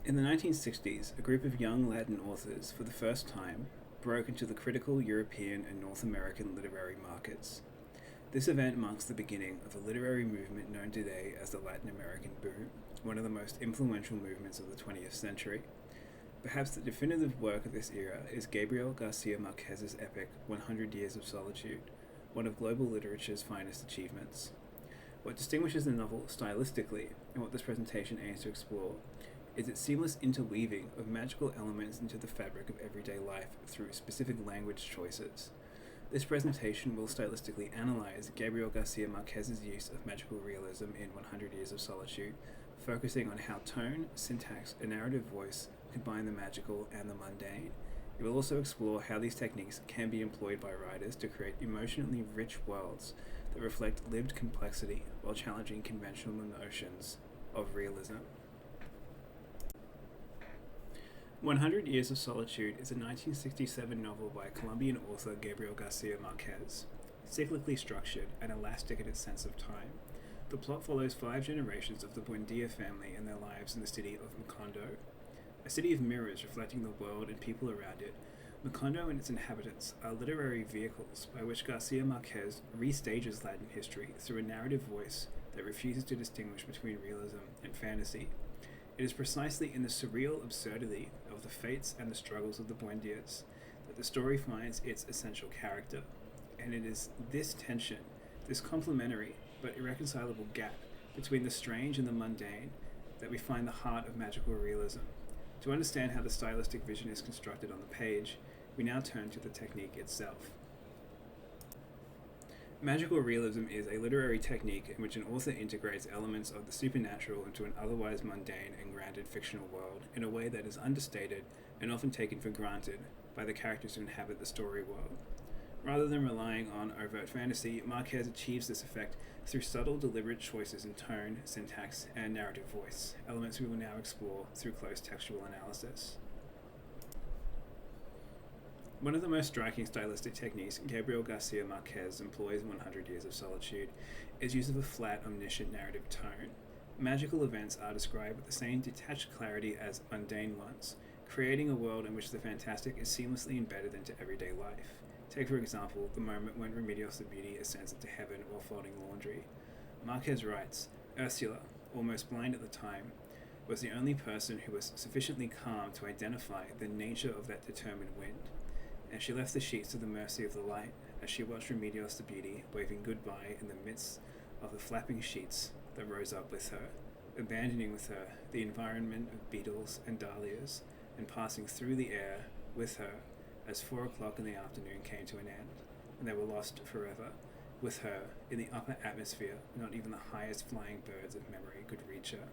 In the 1960s, a group of young Latin authors, for the first time, broke into the critical European and North American literary markets. This event marks the beginning of a literary movement known today as the Latin American Boom, one of the most influential movements of the 20th century. Perhaps the definitive work of this era is Gabriel Garcia Marquez's epic 100 Years of Solitude, one of global literature's finest achievements. What distinguishes the novel stylistically, and what this presentation aims to explore, is its seamless interweaving of magical elements into the fabric of everyday life through specific language choices. This presentation will stylistically analyze Gabriel Garcia Marquez's use of magical realism in 100 Years of Solitude, focusing on how tone, syntax, and narrative voice combine the magical and the mundane. It will also explore how these techniques can be employed by writers to create emotionally rich worlds that reflect lived complexity while challenging conventional notions of realism. 100 Years of Solitude is a 1967 novel by Colombian author Gabriel Garcia Marquez. Cyclically structured and elastic in its sense of time, the plot follows 5 generations of the Buendia family and their lives in the city of Macondo. A city of mirrors reflecting the world and people around it, Macondo and its inhabitants are literary vehicles by which Garcia Marquez restages Latin history through a narrative voice that refuses to distinguish between realism and fantasy. It is precisely in the surreal absurdity of the fates and the struggles of the Buendias that the story finds its essential character, and it is this tension, this complementary but irreconcilable gap between the strange and the mundane, that we find the heart of magical realism. To understand how the stylistic vision is constructed on the page, we now turn to the technique itself. Magical realism is a literary technique in which an author integrates elements of the supernatural into an otherwise mundane and grounded fictional world in a way that is understated and often taken for granted by the characters who inhabit the story world. Rather than relying on overt fantasy, Marquez achieves this effect through subtle, deliberate choices in tone, syntax, and narrative voice, elements we will now explore through close textual analysis. One of the most striking stylistic techniques Gabriel Garcia Marquez employs in 100 Years of Solitude is use of a flat, omniscient narrative tone. Magical events are described with the same detached clarity as mundane ones, creating a world in which the fantastic is seamlessly embedded into everyday life. Take, for example, the moment when Remedios the Beauty ascends into heaven while folding laundry. Marquez writes, Ursula, almost blind at the time, was the only person who was sufficiently calm to identify the nature of that determined wind, and she left the sheets to the mercy of the light as she watched Remedios the Beauty waving goodbye in the midst of the flapping sheets that rose up with her, abandoning with her the environment of beetles and dahlias, and passing through the air with her as 4 o'clock in the afternoon came to an end, and they were lost forever. With her, in the upper atmosphere, not even the highest flying birds of memory could reach her.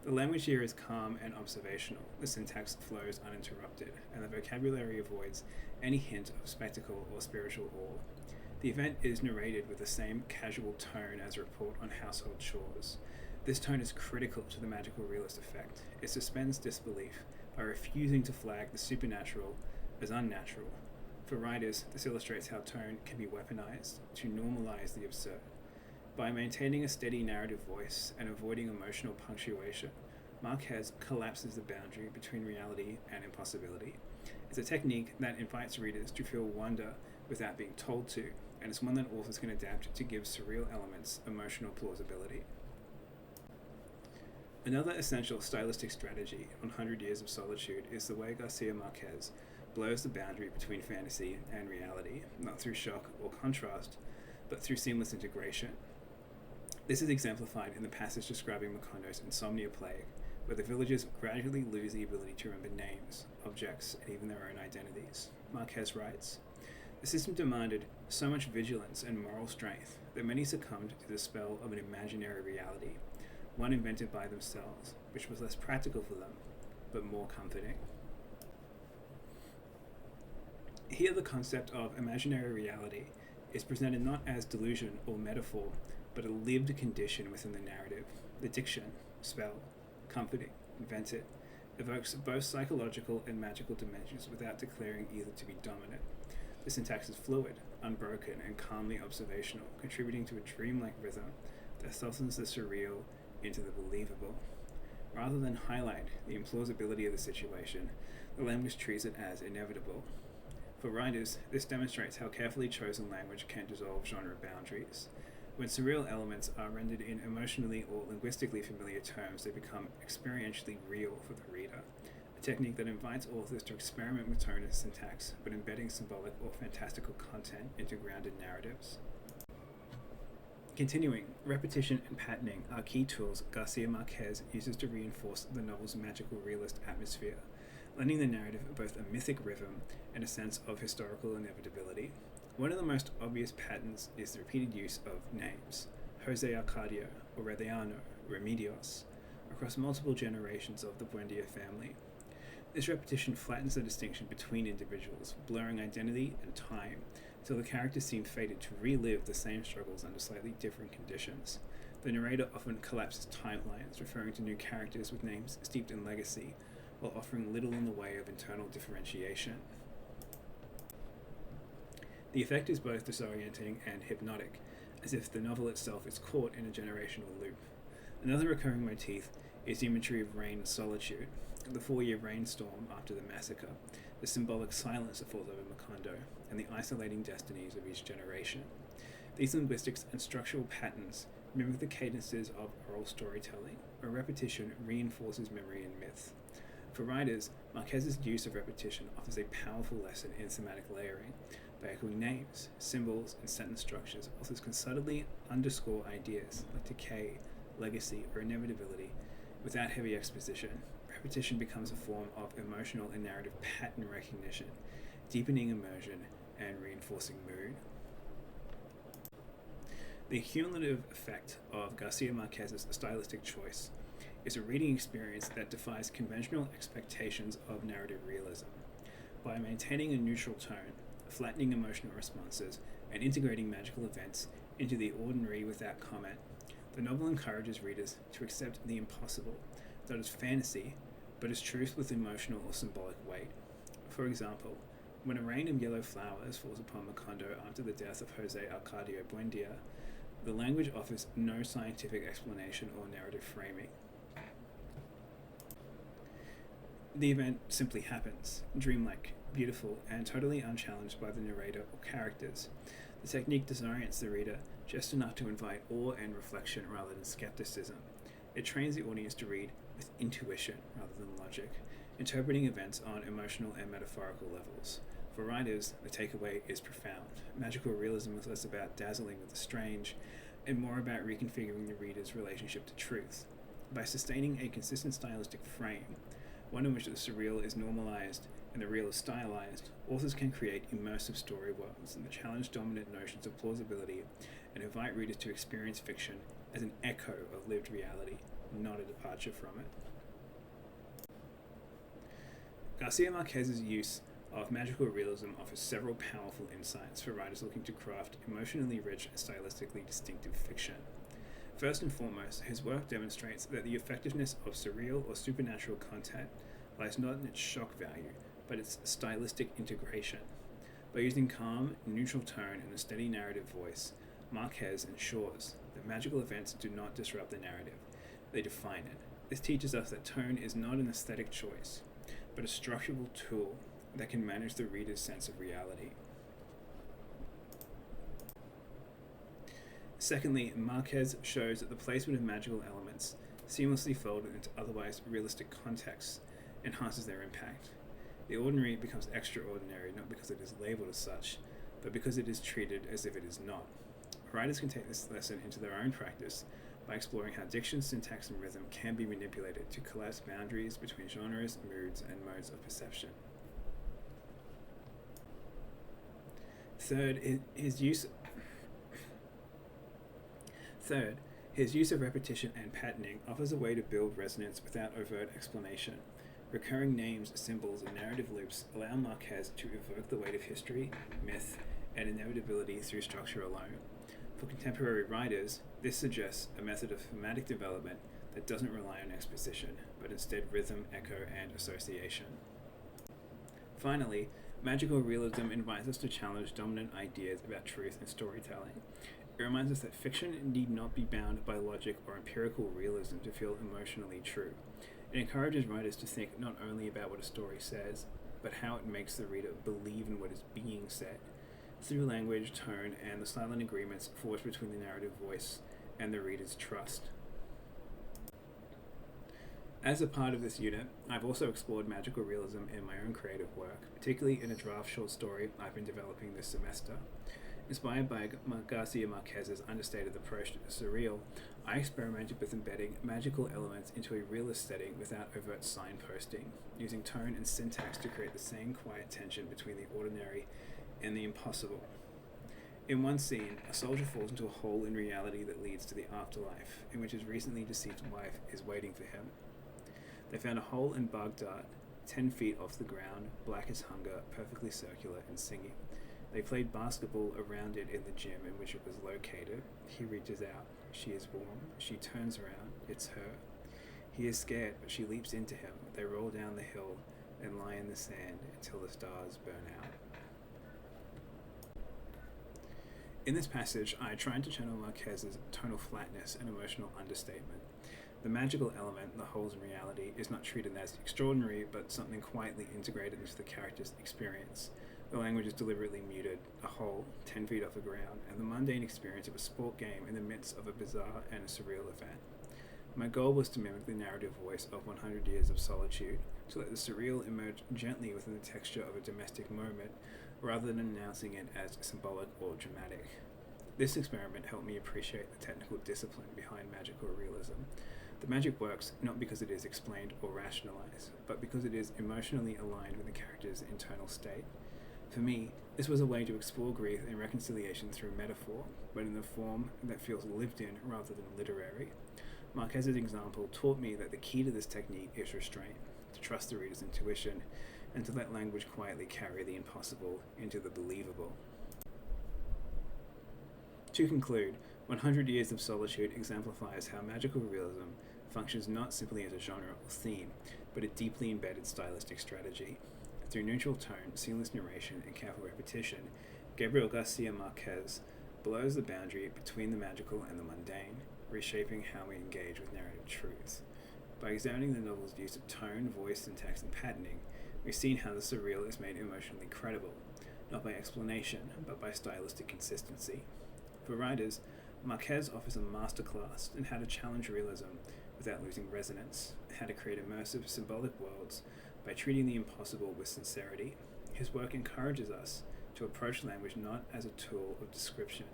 The language here is calm and observational. The syntax flows uninterrupted, and the vocabulary avoids any hint of spectacle or spiritual awe. The event is narrated with the same casual tone as a report on household chores. This tone is critical to the magical realist effect. It suspends disbelief by refusing to flag the supernatural as unnatural. For writers, this illustrates how tone can be weaponized to normalize the absurd. By maintaining a steady narrative voice and avoiding emotional punctuation, Marquez collapses the boundary between reality and impossibility. It's a technique that invites readers to feel wonder without being told to, and it's one that authors can adapt to give surreal elements emotional plausibility. Another essential stylistic strategy on 100 Years of Solitude is the way Garcia Marquez blurs the boundary between fantasy and reality, not through shock or contrast, but through seamless integration. This is exemplified in the passage describing Macondo's insomnia plague, where the villagers gradually lose the ability to remember names, objects, and even their own identities. Marquez writes, "The system demanded so much vigilance and moral strength that many succumbed to the spell of an imaginary reality, one invented by themselves, which was less practical for them, but more comforting." Here the concept of imaginary reality is presented not as delusion or metaphor, but a lived condition within the narrative. The diction, spell, comforting, invented, evokes both psychological and magical dimensions without declaring either to be dominant. The syntax is fluid, unbroken, and calmly observational, contributing to a dreamlike rhythm that softens the surreal into the believable. Rather than highlight the implausibility of the situation, the language treats it as inevitable. For writers, this demonstrates how carefully chosen language can dissolve genre boundaries. When surreal elements are rendered in emotionally or linguistically familiar terms, they become experientially real for the reader, a technique that invites authors to experiment with tone and syntax, but embedding symbolic or fantastical content into grounded narratives. Continuing, repetition and patterning are key tools Garcia Marquez uses to reinforce the novel's magical realist atmosphere, lending the narrative both a mythic rhythm and a sense of historical inevitability. One of the most obvious patterns is the repeated use of names, Jose Arcadio, Aureliano, Remedios, across multiple generations of the Buendia family. This repetition flattens the distinction between individuals, blurring identity and time, until the characters seem fated to relive the same struggles under slightly different conditions. The narrator often collapses timelines, referring to new characters with names steeped in legacy, while offering little in the way of internal differentiation. The effect is both disorienting and hypnotic, as if the novel itself is caught in a generational loop. Another recurring motif is the imagery of rain and solitude, the 4-year rainstorm after the massacre, the symbolic silence that falls over Macondo, and the isolating destinies of each generation. These linguistics and structural patterns mimic the cadences of oral storytelling, where repetition reinforces memory and myth. For writers, Marquez's use of repetition offers a powerful lesson in thematic layering. By echoing names, symbols, and sentence structures, authors can subtly underscore ideas like decay, legacy, or inevitability without heavy exposition. Repetition becomes a form of emotional and narrative pattern recognition, deepening immersion and reinforcing mood. The cumulative effect of Garcia Marquez's stylistic choice is a reading experience that defies conventional expectations of narrative realism. By maintaining a neutral tone, flattening emotional responses, and integrating magical events into the ordinary without comment, the novel encourages readers to accept the impossible, not as fantasy, but as truth with emotional or symbolic weight. For example, when a rain of yellow flowers falls upon Macondo after the death of Jose Arcadio Buendia, the language offers no scientific explanation or narrative framing. The event simply happens, dreamlike, beautiful, and totally unchallenged by the narrator or characters. The technique disorients the reader just enough to invite awe and reflection rather than skepticism. It trains the audience to read with intuition rather than logic, interpreting events on emotional and metaphorical levels. For writers, the takeaway is profound. Magical realism is less about dazzling with the strange and more about reconfiguring the reader's relationship to truth. By sustaining a consistent stylistic frame, one in which the surreal is normalized and the real is stylized, authors can create immersive story worlds that challenge dominant notions of plausibility and invite readers to experience fiction as an echo of lived reality, not a departure from it. Garcia Marquez's use of magical realism offers several powerful insights for writers looking to craft emotionally rich and stylistically distinctive fiction. First and foremost, his work demonstrates that the effectiveness of surreal or supernatural content lies not in its shock value, but its stylistic integration. By using calm, neutral tone and a steady narrative voice, Marquez ensures that magical events do not disrupt the narrative, they define it. This teaches us that tone is not an aesthetic choice, but a structural tool that can manage the reader's sense of reality. Secondly, Marquez shows that the placement of magical elements, seamlessly folded into otherwise realistic contexts, enhances their impact. The ordinary becomes extraordinary not because it is labeled as such, but because it is treated as if it is not. Writers can take this lesson into their own practice by exploring how diction, syntax, and rhythm can be manipulated to collapse boundaries between genres, moods, and modes of perception. Third, his use of repetition and patterning offers a way to build resonance without overt explanation. Recurring names, symbols, and narrative loops allow Marquez to evoke the weight of history, myth, and inevitability through structure alone. For contemporary writers, this suggests a method of thematic development that doesn't rely on exposition, but instead rhythm, echo, and association. Finally, magical realism invites us to challenge dominant ideas about truth and storytelling. It reminds us that fiction need not be bound by logic or empirical realism to feel emotionally true. It encourages writers to think not only about what a story says, but how it makes the reader believe in what is being said, through language, tone, and the silent agreements forged between the narrative voice and the reader's trust. As a part of this unit, I've also explored magical realism in my own creative work, particularly in a draft short story I've been developing this semester. Inspired by Garcia Marquez's understated approach to the surreal, I experimented with embedding magical elements into a realist setting without overt signposting, using tone and syntax to create the same quiet tension between the ordinary and the impossible. In one scene, a soldier falls into a hole in reality that leads to the afterlife, in which his recently deceased wife is waiting for him. They found a hole in Baghdad, 10 feet off the ground, black as hunger, perfectly circular and singing. They played basketball around it in the gym in which it was located. He reaches out. She is warm. She turns around. It's her. He is scared, but she leaps into him. They roll down the hill and lie in the sand until the stars burn out. In this passage, I tried to channel Marquez's tonal flatness and emotional understatement. The magical element, the holes in reality, is not treated as extraordinary, but something quietly integrated into the character's experience. The language is deliberately muted, a hole 10 feet off the ground, and the mundane experience of a sport game in the midst of a bizarre and a surreal event. My goal was to mimic the narrative voice of 100 Years of Solitude, to let the surreal emerge gently within the texture of a domestic moment, rather than announcing it as symbolic or dramatic. This experiment helped me appreciate the technical discipline behind magical realism. The magic works not because it is explained or rationalized, but because it is emotionally aligned with the character's internal state. For me, this was a way to explore grief and reconciliation through metaphor, but in a form that feels lived in rather than literary. Marquez's example taught me that the key to this technique is restraint, to trust the reader's intuition, and to let language quietly carry the impossible into the believable. To conclude, 100 Years of Solitude exemplifies how magical realism functions not simply as a genre or theme, but a deeply embedded stylistic strategy. Through neutral tone, seamless narration, and careful repetition, Gabriel Garcia Marquez blurs the boundary between the magical and the mundane, reshaping how we engage with narrative truths. By examining the novel's use of tone, voice, syntax, and patterning, we've seen how the surreal is made emotionally credible, not by explanation, but by stylistic consistency. For writers, Marquez offers a masterclass in how to challenge realism without losing resonance, how to create immersive, symbolic worlds by treating the impossible with sincerity. His work encourages us to approach language not as a tool of description,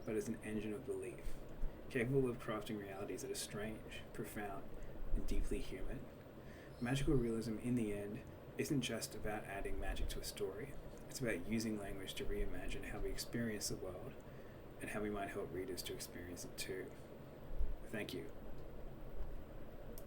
but as an engine of belief, capable of crafting realities that are strange, profound, and deeply human. Magical realism, in the end, isn't just about adding magic to a story. It's about using language to reimagine how we experience the world and how we might help readers to experience it too. Thank you.